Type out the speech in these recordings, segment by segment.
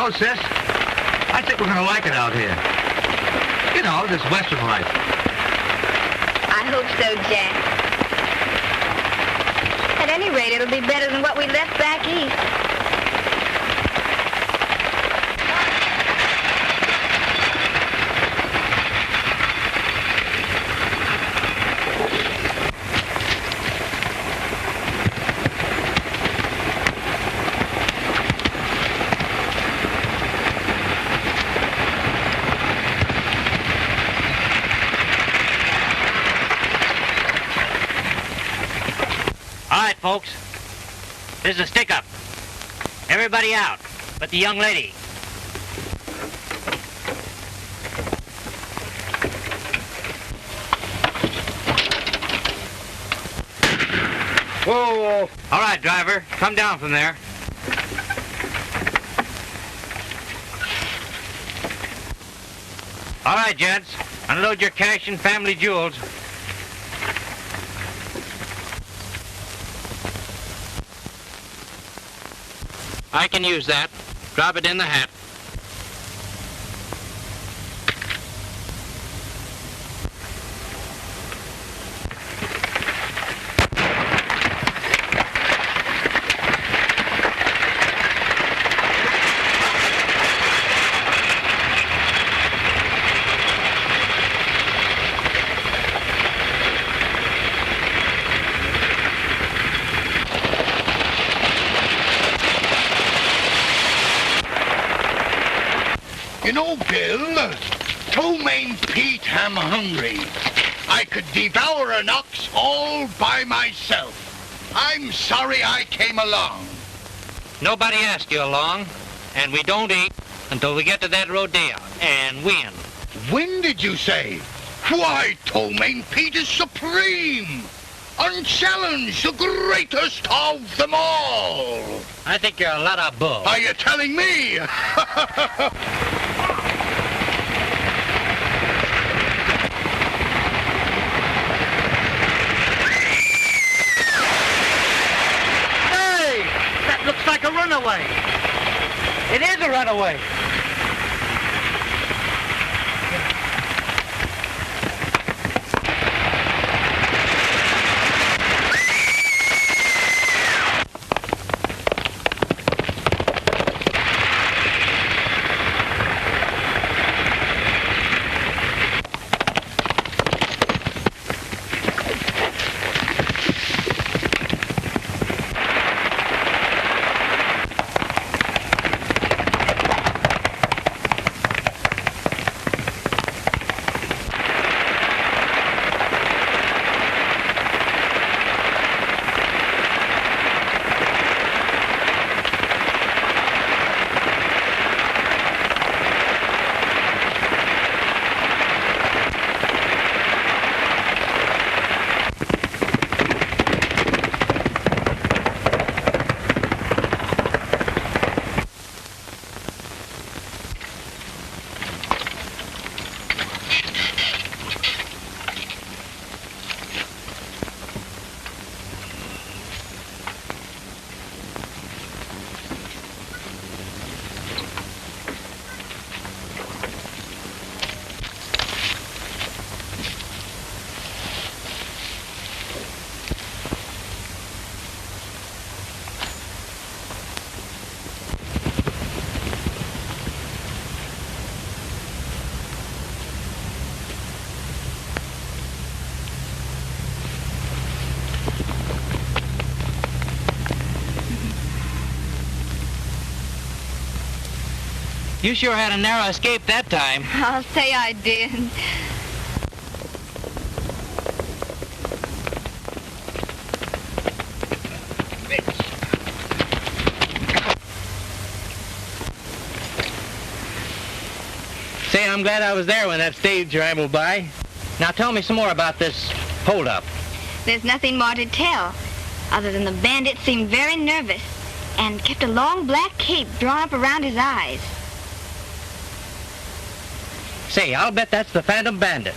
know, sis, I think we're going to like it out here. You know, this Western life. I hope so, Jack. At any rate, it'll be better than what we left back east. Folks, this is a stick-up. Everybody out, but the young lady. Whoa! All right, driver, come down from there. All right, gents, unload your cash and family jewels. I can use that. Drop it in the hat. You know, Bill, Ptomaine Pete, I'm hungry. I could devour an ox all by myself. I'm sorry I came along. Nobody asked you along, and we don't eat until we get to that rodeo and win. When did you say? Why, Ptomaine Pete is supreme. Unchallenged, the greatest of them all. I think you're a lot of bull. Are you telling me? Looks like a runaway. It is a runaway. You sure had a narrow escape that time. I'll say I did. Say, I'm glad I was there when that stage rambled by. Now tell me some more about this holdup. There's nothing more to tell, other than the bandit seemed very nervous and kept a long black cape drawn up around his eyes. Say, I'll bet that's the Phantom Bandit.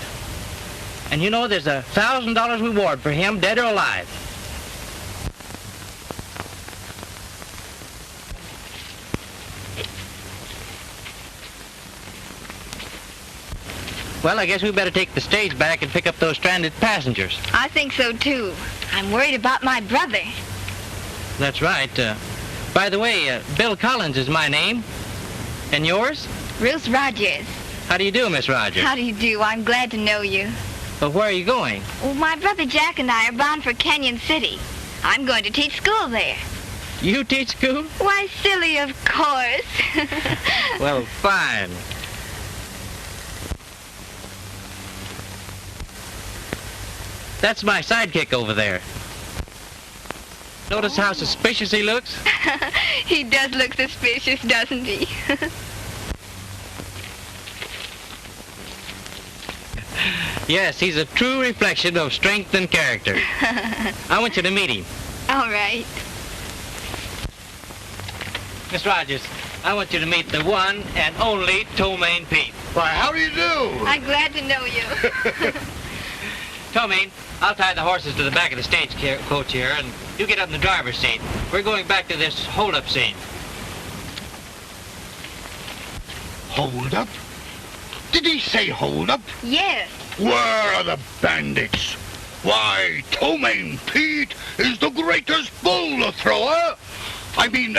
And you know there's a $1,000 reward for him, dead or alive. Well, I guess we better take the stage back and pick up those stranded passengers. I think so, too. I'm worried about my brother. That's right. By the way, Bill Collins is my name. And yours? Ruth Rogers. How do you do, Miss Rogers? How do you do? I'm glad to know you. But where are you going? Well, my brother Jack and I are bound for Canyon City. I'm going to teach school there. You teach school? Why, silly, of course. Well, fine. That's my sidekick over there. Notice how suspicious he looks? He does look suspicious, doesn't he? Yes, he's a true reflection of strength and character. I want you to meet him. All right. Miss Rogers, I want you to meet the one and only Ptomaine Pete. Why, how do you do? I'm glad to know you. Ptomaine, I'll tie the horses to the back of the stagecoach here, and you get up in the driver's seat. We're going back to this hold-up scene. Hold up? Did he say hold up? Yes. Where are the bandits? Why, Ptomaine Pete is the greatest bull thrower. I mean,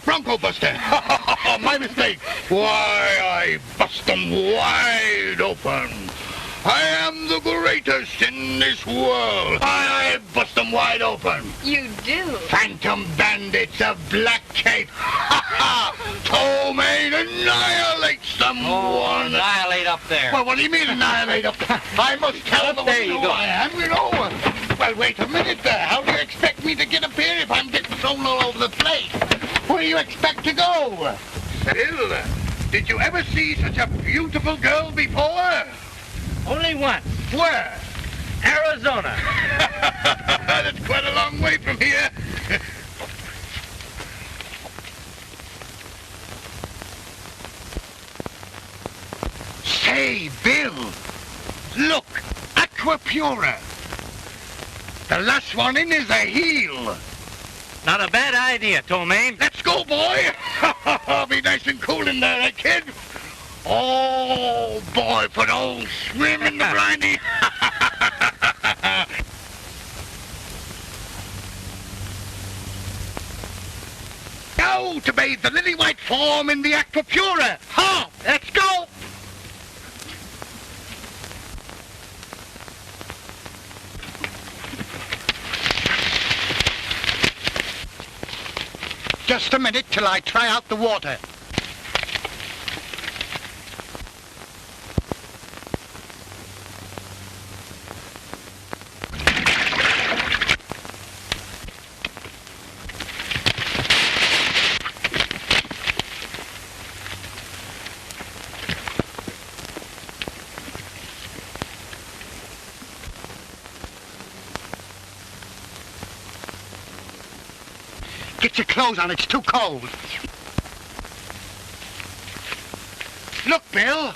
bronco buster. My mistake. Why, I bust them wide open. I am the greatest in this world. I bust them wide open. You do. Phantom bandits of black cape. Ptomaine annihilates them. Oh, annihilate up there. Well, what do you mean annihilate up there? I must tell them there you who go. I am, you know. Well, wait a minute there. How do you expect me to get up here if I'm getting thrown all over the place? Where do you expect to go? Bill, did you ever see such a beautiful girl before? Only once. Where? Arizona. That's quite a long way from here. Say, Bill, look, Aquapura. The last one in is a heel. Not a bad idea, Ptomaine. Let's go, boy. I'll be nice and cool in there, eh, kid? Oh, boy, for old swim in the briny. Now to bathe the lily white form in the Aquapura. Ha! Let's go! Just a minute till I try out the water. Get your clothes on, it's too cold. Look, Bill.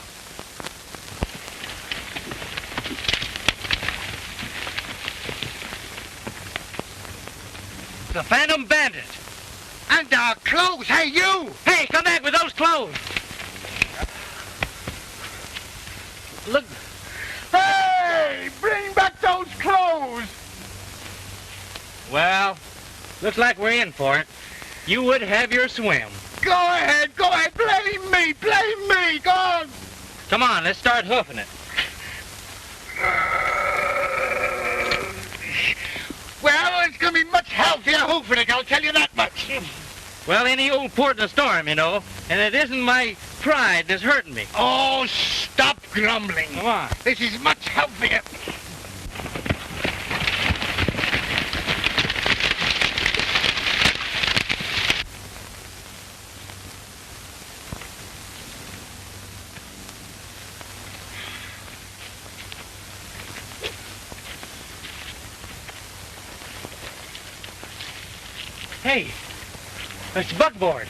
The Phantom Bandit. And our clothes, hey, you! Hey, come back with those clothes. Look. Hey, bring back those clothes! Well, looks like we're in for it. You would have your swim. Go ahead, blame me, go on! Come on, let's start hoofing it. Well, it's gonna be much healthier hoofing it, I'll tell you that much. Well, any old port in a storm, you know, and it isn't my pride that's hurting me. Oh, stop grumbling. Come on. This is much healthier. Hey, it's buckboard.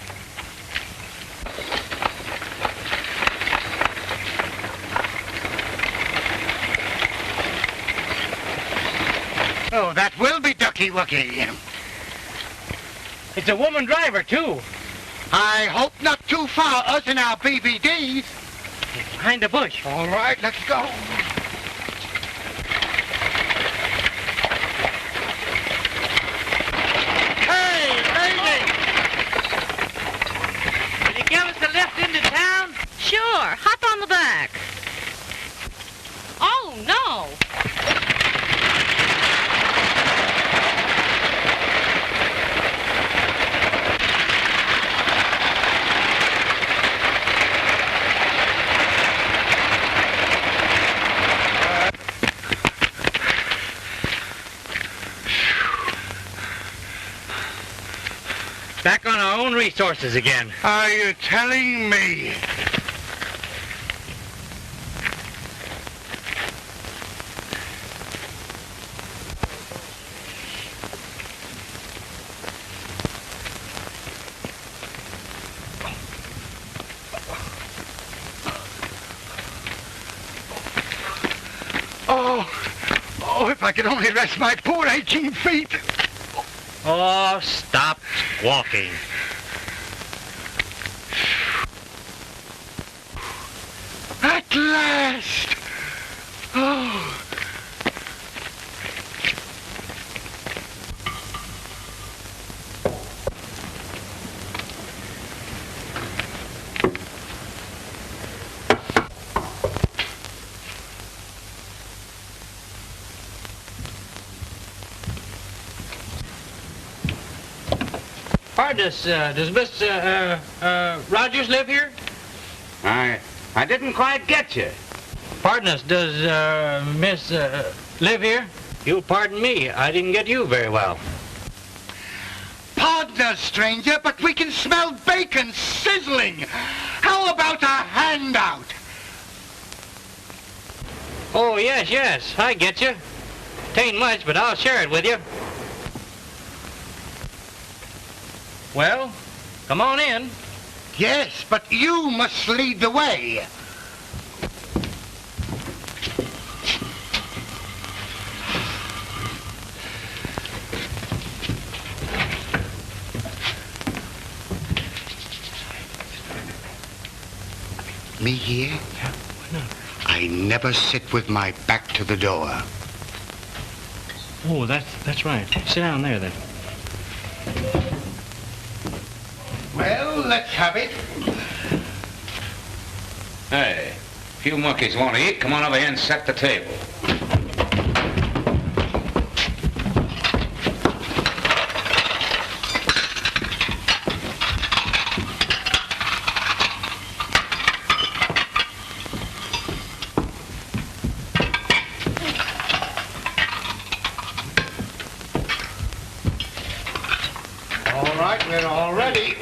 Oh, that will be Ducky Wucky. It's a woman driver, too. I hope not too far, us and our BBDs. Behind the bush. All right, let's go. Hey, lady! Will you give us a lift into town? Sure, hop on the back. Oh, no. Back on our own resources again. Are you telling me? Oh, if I could only rest my poor aching feet. Oh, stop walking. At last! Oh. Pardon us, does Miss Rogers live here? I didn't quite get you. Pardon us, does Miss live here? You'll pardon me, I didn't get you very well. Pardon us, stranger, but we can smell bacon sizzling. How about a handout? Oh, yes, I get you. Tain't much, but I'll share it with you. Well, come on in. Yes, but you must lead the way. Me here? Yeah, why not? I never sit with my back to the door. Oh, that's right. Sit down there, then. Well, let's have it. Hey, if you monkeys want to eat, come on over here and set the table. All right, we're all ready.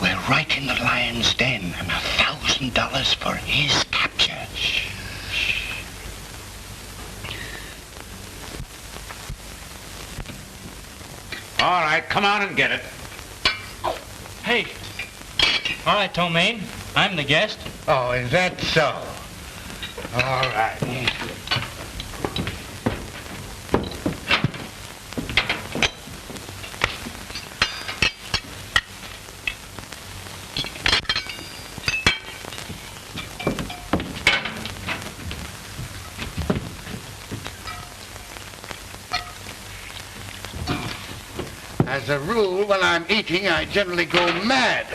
We're right in the lion's den, and $1,000 for his capture. Shh. All right, come on and get it. Hey. All right, Tomaine. I'm the guest. Oh, is that so? All right. As a rule, when I'm eating, I generally go mad.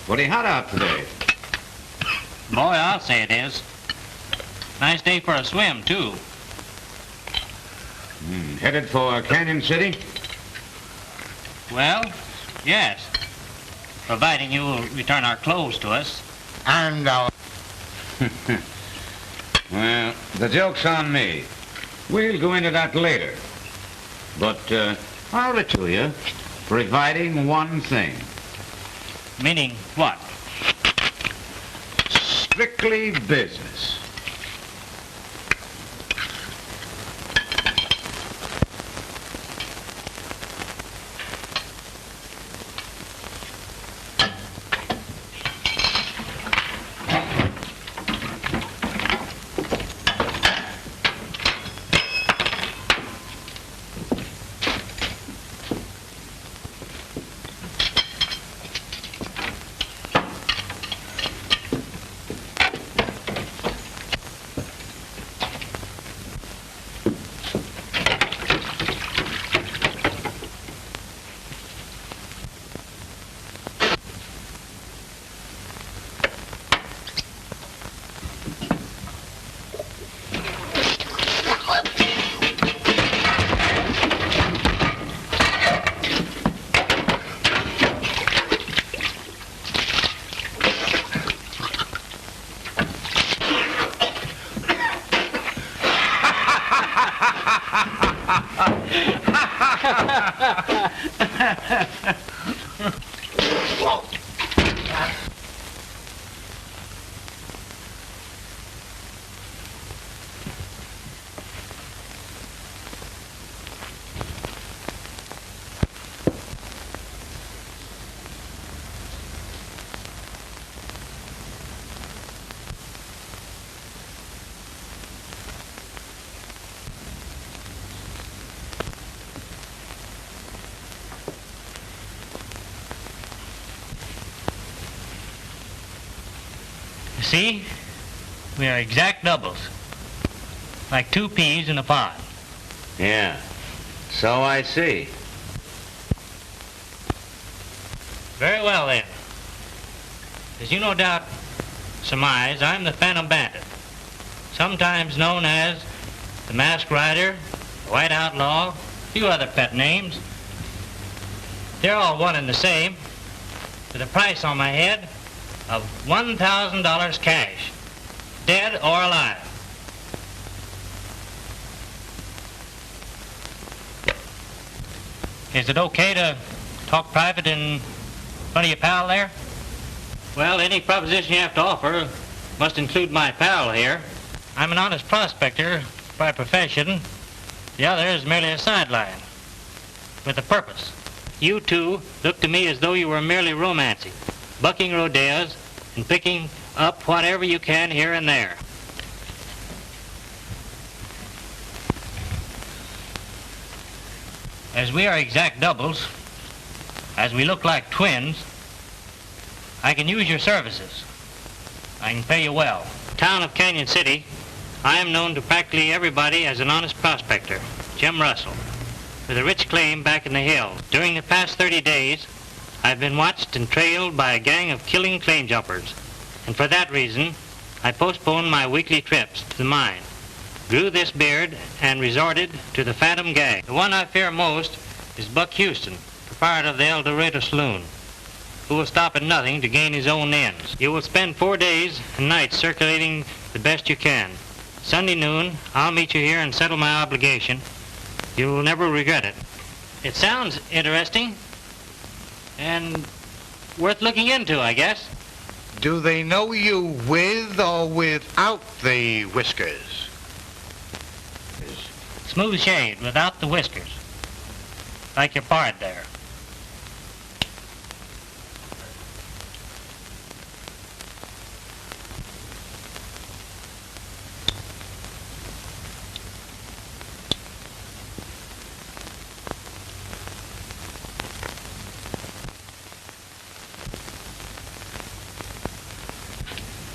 Pretty hot out today. Boy, I'll say it is. Nice day for a swim, too. Headed for Canyon City? Well, yes. Providing you will return our clothes to us. And our... Well, the joke's on me. We'll go into that later. But I'll return to you, providing one thing. Meaning what? Strictly business. See? We are exact doubles. Like two peas in a pod. Yeah, so I see. Very well, then. As you no doubt surmise, I'm the Phantom Bandit, sometimes known as the Masked Rider, the White Outlaw, a few other pet names. They're all one and the same, with a price on my head of $1,000 cash, dead or alive. Is it okay to talk private in front of your pal there? Well, any proposition you have to offer must include my pal here. I'm an honest prospector by profession. The other is merely a sideline, with a purpose. You two look to me as though you were merely romancing, bucking rodeos, and picking up whatever you can here and there. As we are exact doubles, as we look like twins, I can use your services. I can pay you well. Town of Canyon City, I am known to practically everybody as an honest prospector, Jim Russell, with a rich claim back in the hills. During the past 30 days, I've been watched and trailed by a gang of killing claim jumpers, and for that reason, I postponed my weekly trips to the mine, grew this beard, and resorted to the Phantom gang. The one I fear most is Buck Houston, proprietor of the El Dorado Saloon, who will stop at nothing to gain his own ends. You will spend 4 days and nights circulating the best you can. Sunday noon, I'll meet you here and settle my obligation. You will never regret it. It sounds interesting and worth looking into, I guess. Do they know you with or without the whiskers? Smooth shave without the whiskers. Like your pard there.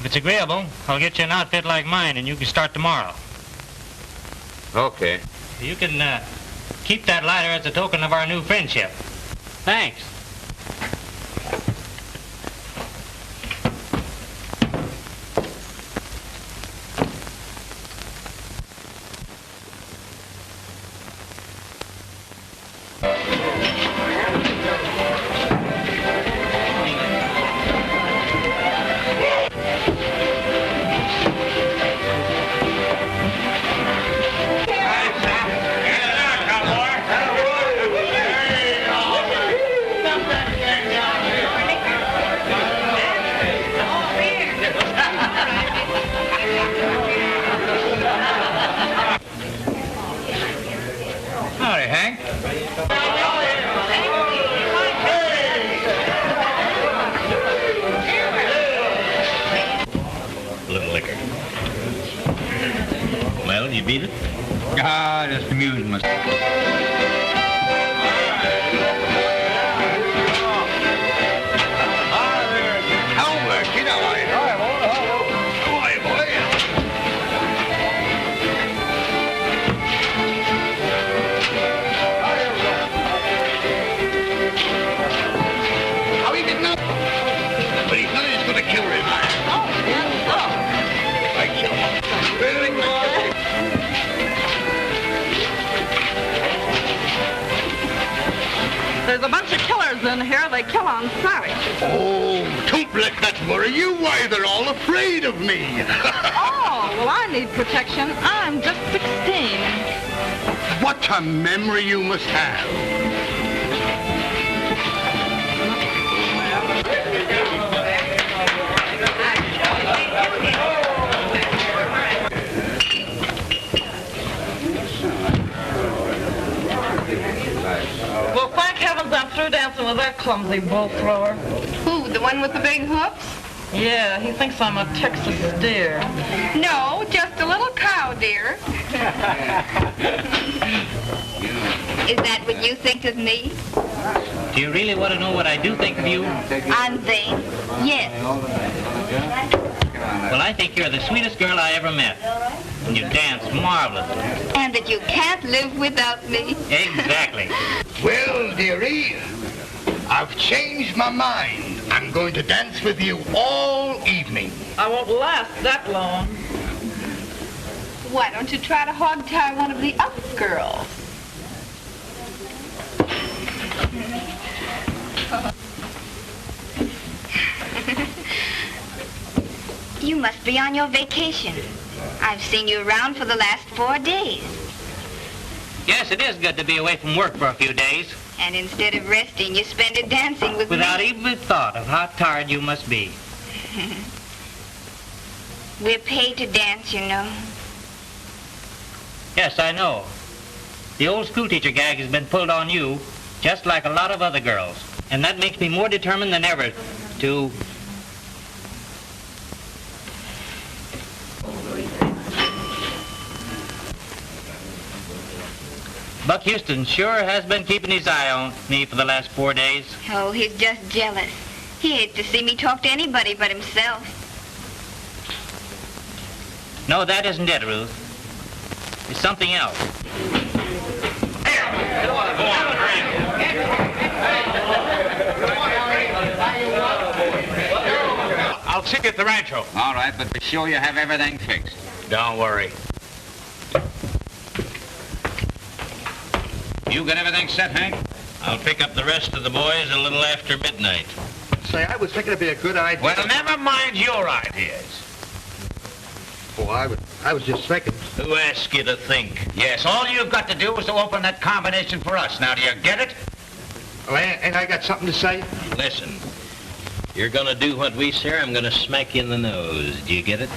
If it's agreeable, I'll get you an outfit like mine and you can start tomorrow. Okay. You can keep that lighter as a token of our new friendship. Thanks. Howdy, Hank. A little liquor. Well, you beat it? Ah, just amusing myself. Cowboy, get away. Away, boy. How he getting up? But he's not just gonna kill him. I kill him. There's a bunch of killers in here. They kill on sight. Oh, don't let that worry you. Why, they're all afraid of me. Oh, well, I need protection. I'm just 16. What a memory you must have. Well, thank heavens I'm through dancing with that clumsy bull thrower. Who, the one with the big hooves? Yeah, he thinks I'm a Texas deer. No, just a little cow, dear. Is that what you think of me? Do you really want to know what I do think of you? I'm vain. Yes. Well, I think you're the sweetest girl I ever met. And you dance marvelously. And that you can't live without me. Exactly. Well, dearie, I've changed my mind. I'm going to dance with you all evening. I won't last that long. Why don't you try to hog-tie one of the up girls? You must be on your vacation. I've seen you around for the last 4 days. Yes, it is good to be away from work for a few days. And instead of resting, you spend it dancing with Without me. even a thought of how tired you must be. We're paid to dance, you know. Yes, I know. The old schoolteacher gag has been pulled on you, just like a lot of other girls. And that makes me more determined than ever to... Buck Houston sure has been keeping his eye on me for the last 4 days. Oh, he's just jealous. He hates to see me talk to anybody but himself. No, that isn't it, Ruth. It's something else. I'll see you at the rancho. All right, but be sure you have everything fixed. Don't worry. You got everything set, Hank? I'll pick up the rest of the boys a little after midnight. Say, I was thinking it'd be a good idea. Well, never mind your ideas. Oh, I was just thinking. Who asked you to think? Yes, all you've got to do is to open that combination for us. Now, do you get it? Well, ain't I got something to say? Listen, You're gonna do what we say, or I'm gonna smack you in the nose. Do you get it?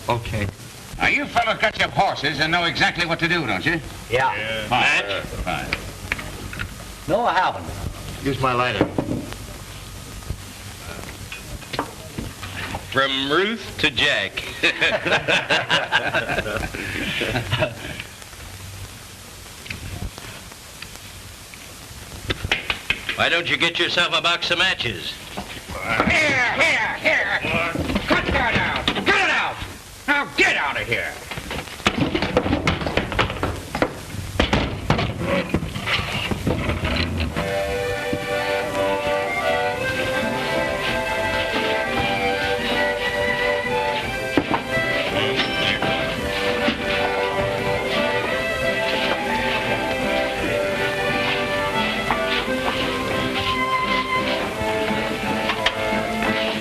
Okay. Now, you fellows got your horses and know exactly what to do, don't you? Yeah. Fine. Fine. No, I haven't. Use my lighter. From Ruth to Jack. Why don't you get yourself a box of matches? Here! Cut that out! Cut it out! Now get out of here!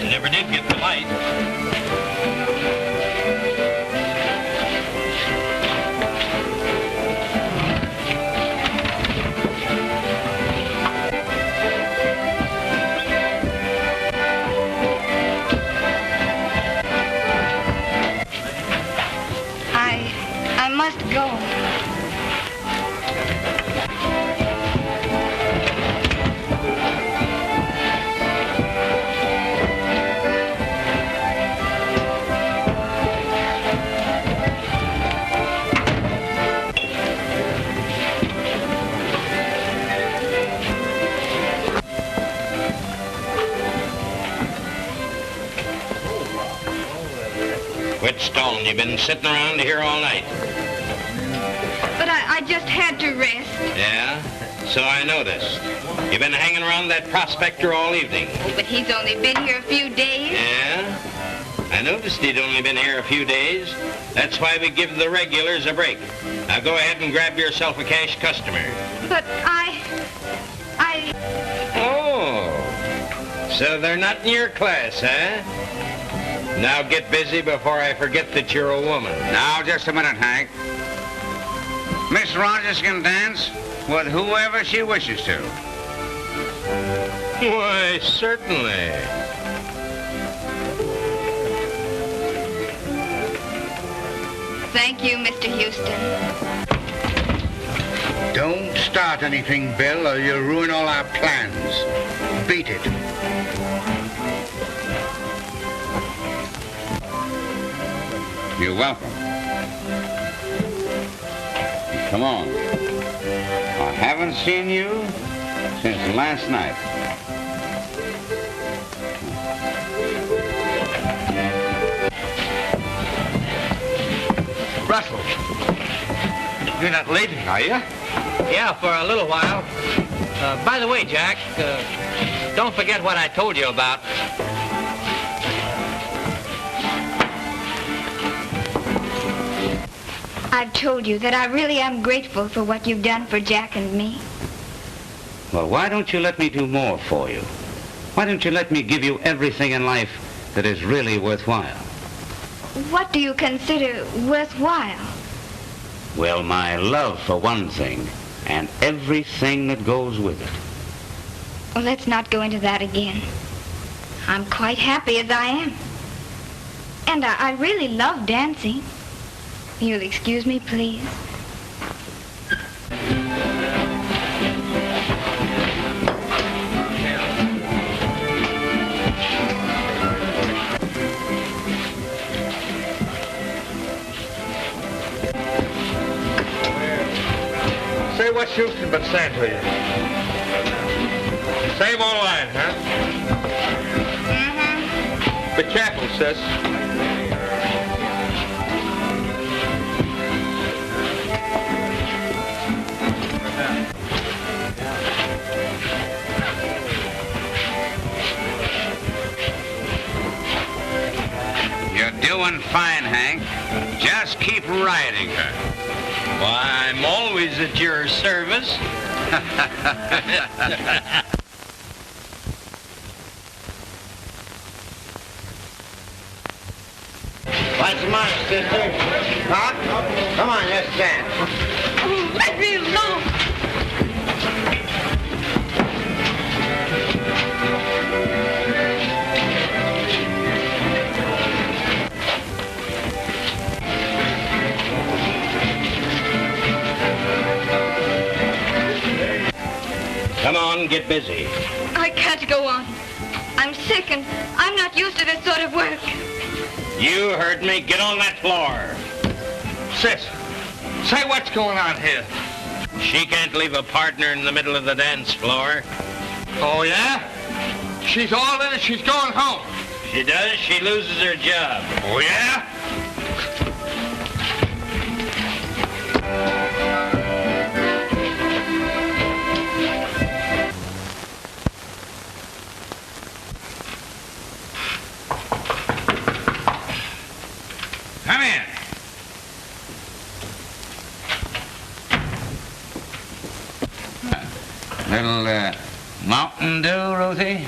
Never did get the light. I must go. Quit stalling. You've been sitting around here all night. But I just had to rest. Yeah? So I noticed. You've been hanging around that prospector all evening. But he's only been here a few days. Yeah? I noticed he'd only been here a few days. That's why we give the regulars a break. Now go ahead and grab yourself a cash customer. But I... Oh. So they're not in your class, huh? Now get busy before I forget that you're a woman. Now, just a minute, Hank. Miss Rogers can dance with whoever she wishes to. Why, certainly. Thank you, Mr. Houston. Don't start anything, Bill, or you'll ruin all our plans. Beat it. You're welcome. Come on. I haven't seen you since last night. Russell, you're not leaving, are you? Yeah, for a little while. By the way, Jack, don't forget what I told you about. I've told you that I really am grateful for what you've done for Jack and me. Well, why don't you let me do more for you? Why don't you let me give you everything in life that is really worthwhile? What do you consider worthwhile? Well, my love for one thing, and everything that goes with it. Well, let's not go into that again. I'm quite happy as I am. And I really love dancing. You'll excuse me, please? Say, what's Houston been saying to you? Same old line, huh? Mm-hmm. Be careful, sis. You're doing fine, Hank. Just keep riding her. Why, I'm always at your service. What's the matter, sister? Huh? Come on, let's dance. Oh, let me alone! get busy. I can't go on. I'm sick and I'm not used to this sort of work. You heard me. Get on that floor. Sis, say what's going on here? She can't leave a partner in the middle of the dance floor. Oh, yeah? She's all in and she's going home. She does, she loses her job. Oh, yeah? Come in. Little Mountain Dew, Ruthie?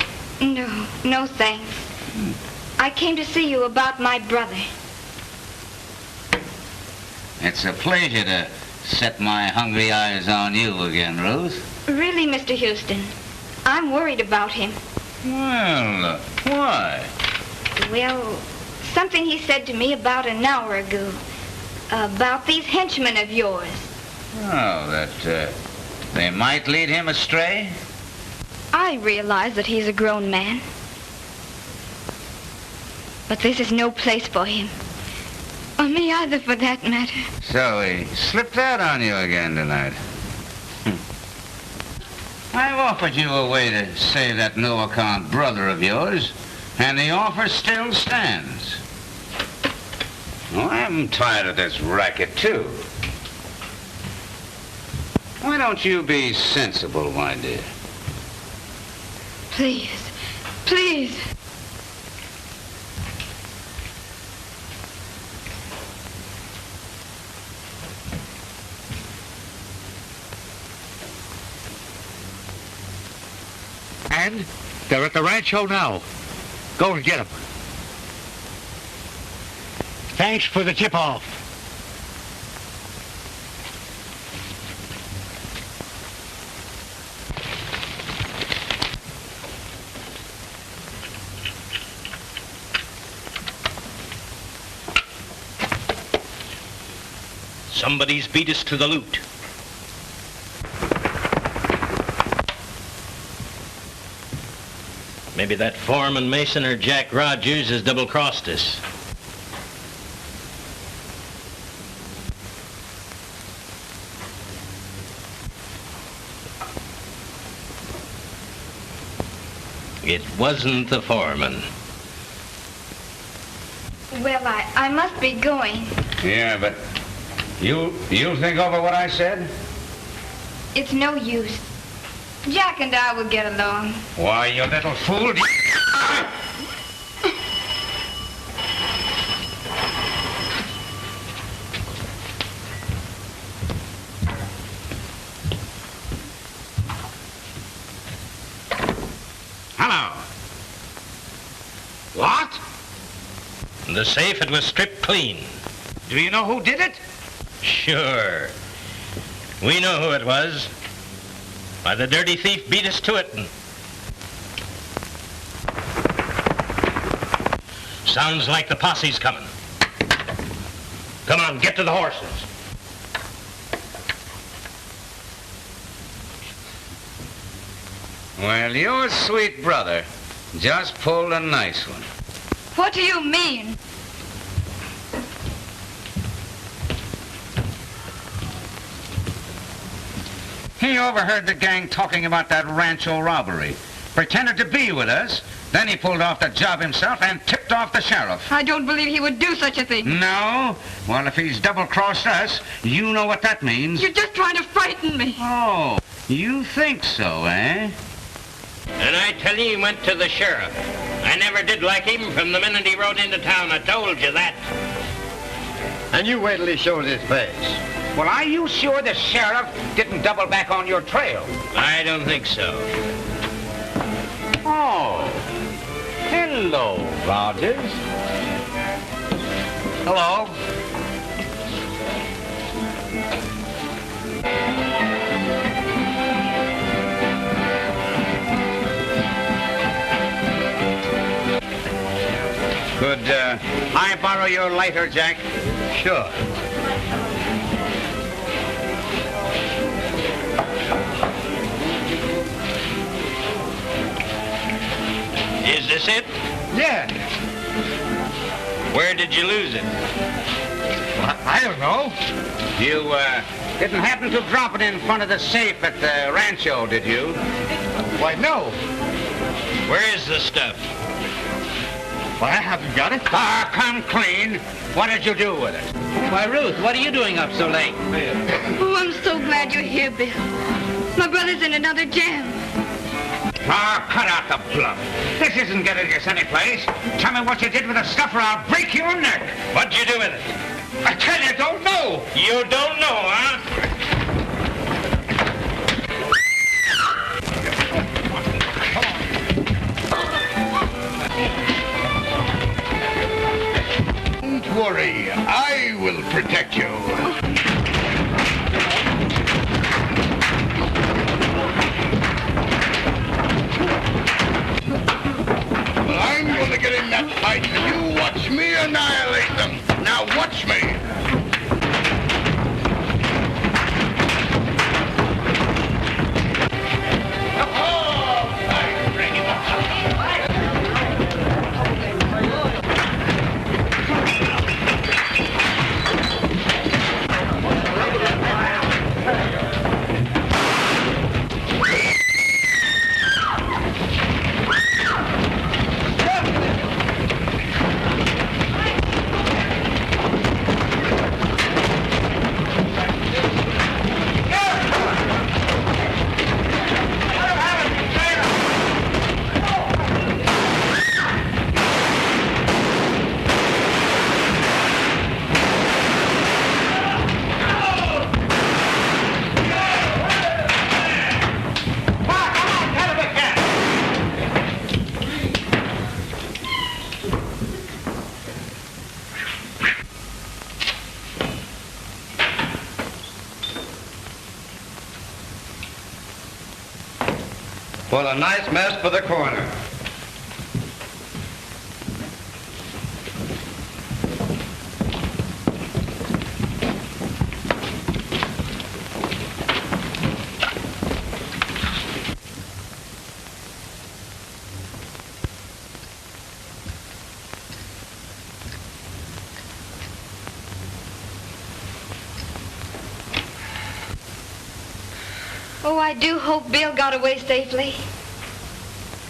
No thanks. I came to see you about my brother. It's a pleasure to set my hungry eyes on you again, Ruth. Really, Mr. Houston, I'm worried about him. Well, why? Well, something he said to me about an hour ago. About these henchmen of yours. Oh, that they might lead him astray? I realize that he's a grown man. But this is no place for him. Or me either, for that matter. So he slipped out on you again tonight. I've offered you a way to save that no-account brother of yours, and the offer still stands. Well, I'm tired of this racket, too. Why don't you be sensible, my dear? Please, please. And they're at the rancho now. Go and get them. Thanks for the tip-off. Somebody's beat us to the loot. Maybe that foreman Mason or Jack Rogers has double-crossed us. It wasn't the foreman. Well, I must be going. Yeah, but you'll think over what I said? It's no use. Jack and I will get along. Why, you little fool. Hello. What? The safe, it was stripped clean. Do you know who did it? Sure. We know who it was. Why, the dirty thief beat us to it. Sounds like the posse's coming. Come on, get to the horses. Well, your sweet brother just pulled a nice one. What do you mean? He overheard the gang talking about that rancho robbery, pretended to be with us, then he pulled off the job himself and tipped off the sheriff. I don't believe he would do such a thing. No? Well, if he's double-crossed us, you know what that means. You're just trying to frighten me. Oh, you think so, eh? And I tell you, he went to the sheriff. I never did like him from the minute he rode into town. I told you that. And you wait till he shows his face. Well, are you sure the sheriff didn't double back on your trail? I don't think so. Oh. Hello, Rogers. Hello. Could I borrow your lighter, Jack? Sure. Is this it? Yeah. Where did you lose it? I don't know. You didn't happen to drop it in front of the safe at the rancho, did you? Why, no. Where is the stuff? Well, I haven't got it. Ah, come clean. What did you do with it? Why, Ruth, what are you doing up so late? Oh, I'm so glad you're here, Bill. My brother's in another jam. Ah, cut out the bluff. This isn't getting us anyplace. Tell me what you did with the stuff or I'll break your neck. What'd you do with it? I tell you, don't know. You don't know, huh? Don't worry. I will protect you. Well, I'm going to get in that fight, and you watch me annihilate them. Now watch me. Well, a nice mess for the corner. Oh, I do hope Bill got away safely.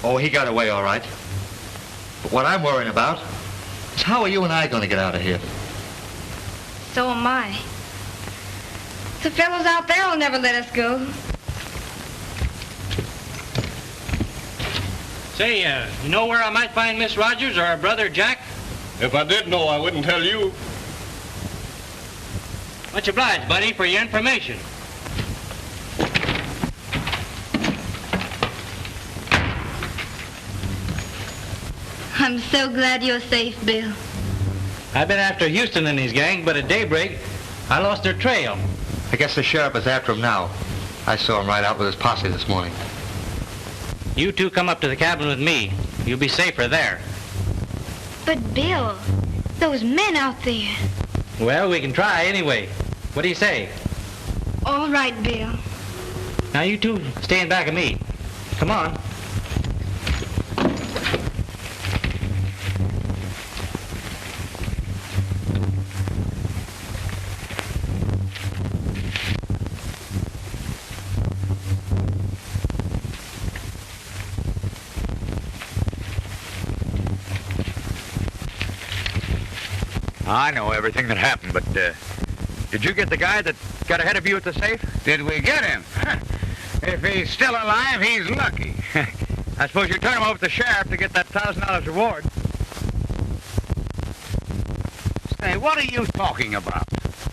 Oh, he got away all right. But what I'm worrying about is how are you and I going to get out of here? So am I. The fellows out there will never let us go. Say, you know where I might find Miss Rogers or her brother Jack? If I did know, I wouldn't tell you. Much obliged, buddy, for your information. I'm so glad you're safe, Bill. I've been after Houston and his gang, but at daybreak, I lost their trail. I guess the sheriff is after him now. I saw him right out with his posse this morning. You two come up to the cabin with me. You'll be safer there. But, Bill, those men out there. Well, we can try anyway. What do you say? All right, Bill. Now, you two stay in back of me. Come on. I know everything that happened, but did you get the guy that got ahead of you at the safe? Did we get him? If he's still alive, he's lucky. I suppose you turned him over to the sheriff to get that $1,000 reward. Say, what are you talking about?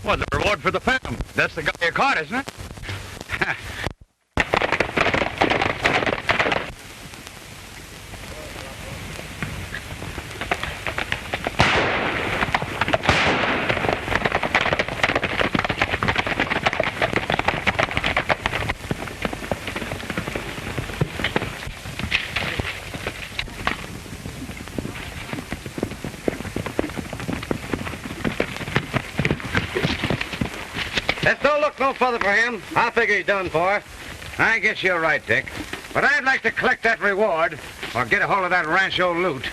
Well, the reward for the film. That's the guy you caught, isn't it? Let's don't look no further for him. I figure he's done for. I guess you're right, Dick. But I'd like to collect that reward or get a hold of that rancho loot.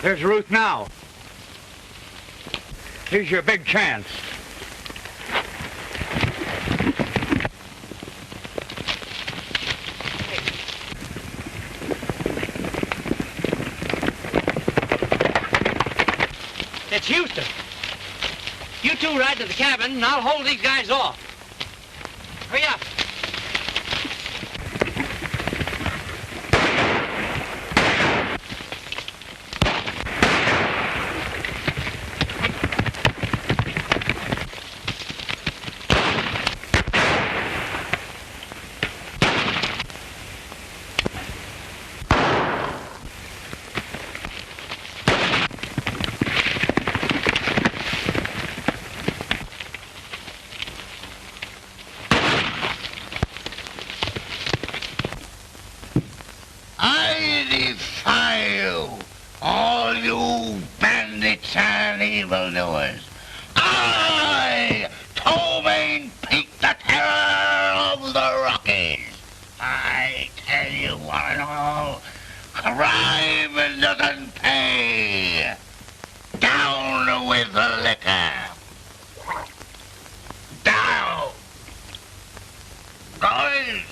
There's Ruth now. Here's your big chance. It's Houston. You two ride to the cabin, and I'll hold these guys off. Hurry up. I defy you, all you bandits and evildoers. I, Ptolemy Pete, the terror of the Rockies. I tell you one and all, crime doesn't pay. Down with the liquor. Down. Guys.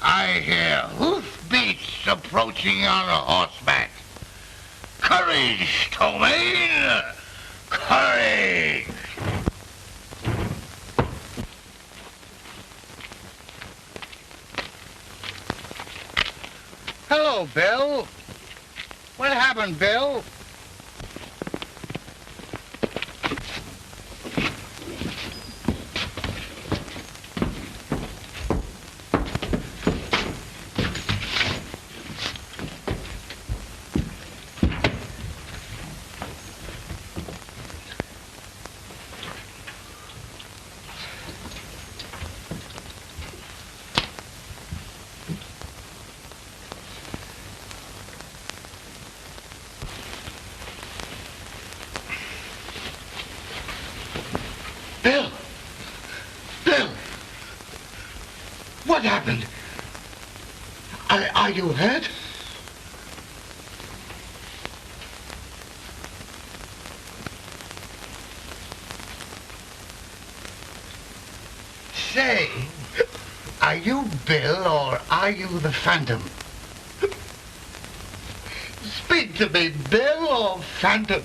I hear hoofbeats approaching on a horseback. Courage, Ptolemy! Courage! Hello, Bill. What happened, Bill? Bill! Bill! What happened? Are you hurt? Say, are you Bill or are you the Phantom? Speak to me, Bill or Phantom.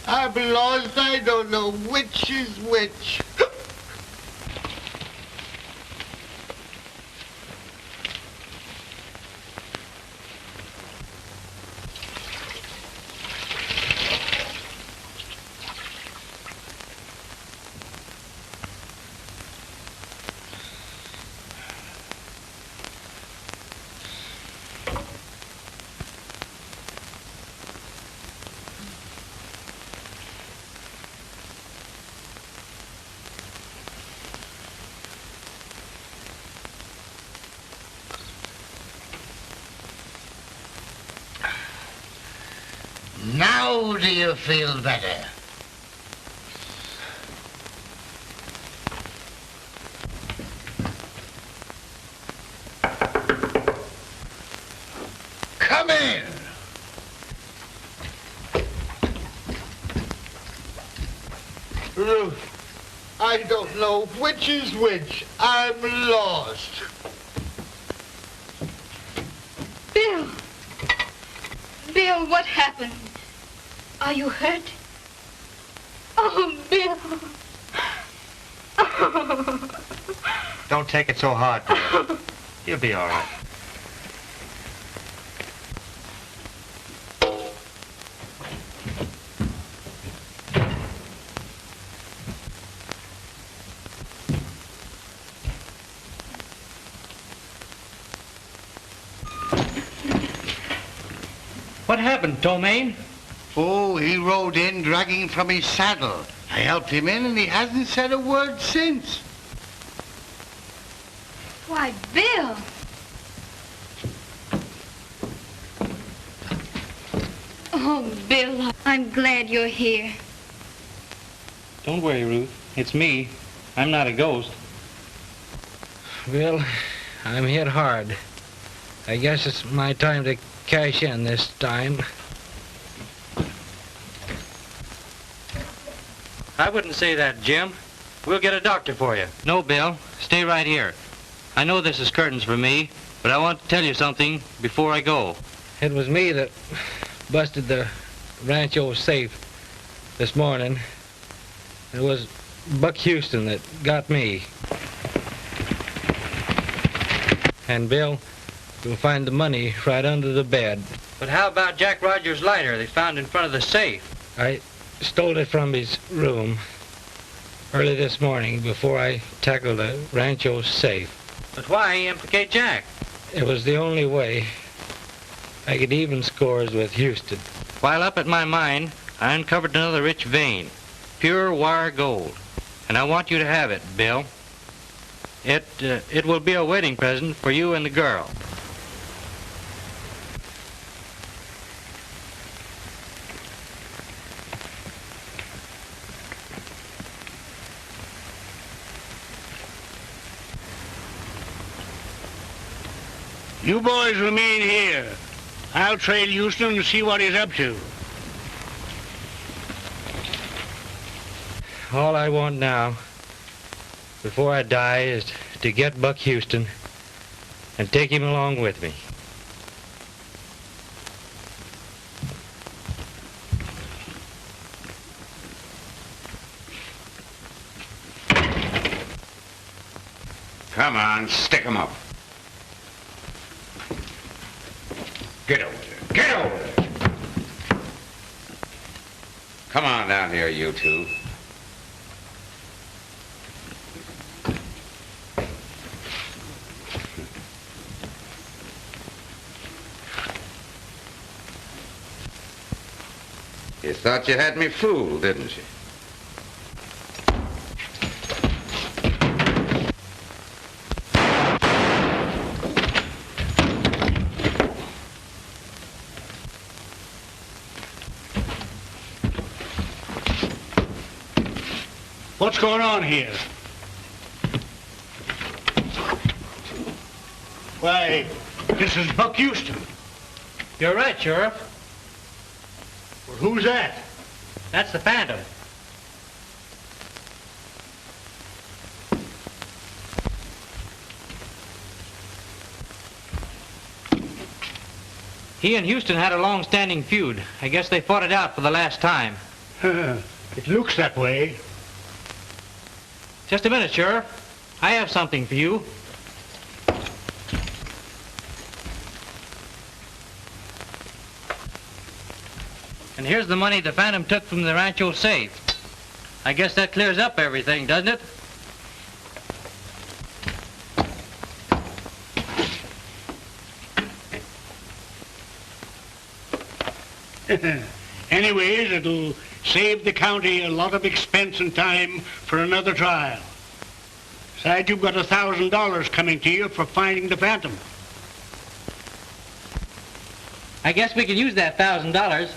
I'm lost. I don't know which is which. Now do you feel better? Come in. Ruth, I don't know which is which. I'm lost. Bill! Bill, what happened? Are you hurt? Oh, Bill. Oh. Don't take it so hard, Bill. You'll be all right. What happened, Domain? Oh, he rode in dragging from his saddle. I helped him in and he hasn't said a word since. Why, Bill. Oh, Bill, I'm glad you're here. Don't worry, Ruth. It's me. I'm not a ghost. Bill, I'm hit hard. I guess it's my time to cash in this time. I wouldn't say that, Jim. We'll get a doctor for you. No, Bill. Stay right here. I know this is curtains for me, but I want to tell you something before I go. It was me that busted the Rancho safe this morning. It was Buck Houston that got me. And Bill, you'll find the money right under the bed. But how about Jack Rogers' lighter they found in front of the safe? I stole it from his room early this morning before I tackled the Rancho safe. But why implicate Jack? It was the only way I could even scores with Houston. While up at my mine, I uncovered another rich vein, pure wire gold. And I want you to have it, Bill. It will be a wedding present for you and the girl. You boys remain here. I'll trail Houston and see what he's up to. All I want now, before I die, is to get Buck Houston and take him along with me. Come on, stick 'em up. Get over there. Get over there. Come on down here, you two. You thought you had me fooled, didn't you? What's going on here? Why, this is Buck Houston. You're right, Sheriff. Well, who's that? That's the Phantom. He and Houston had a long-standing feud. I guess they fought it out for the last time. It looks that way. Just a minute, Sheriff. I have something for you. And here's the money the Phantom took from the Rancho safe. I guess that clears up everything, doesn't it? Anyways, it'll save the county a lot of expense and time for another trial. Besides, you've got $1,000 coming to you for finding the Phantom. I guess we can use that $1,000.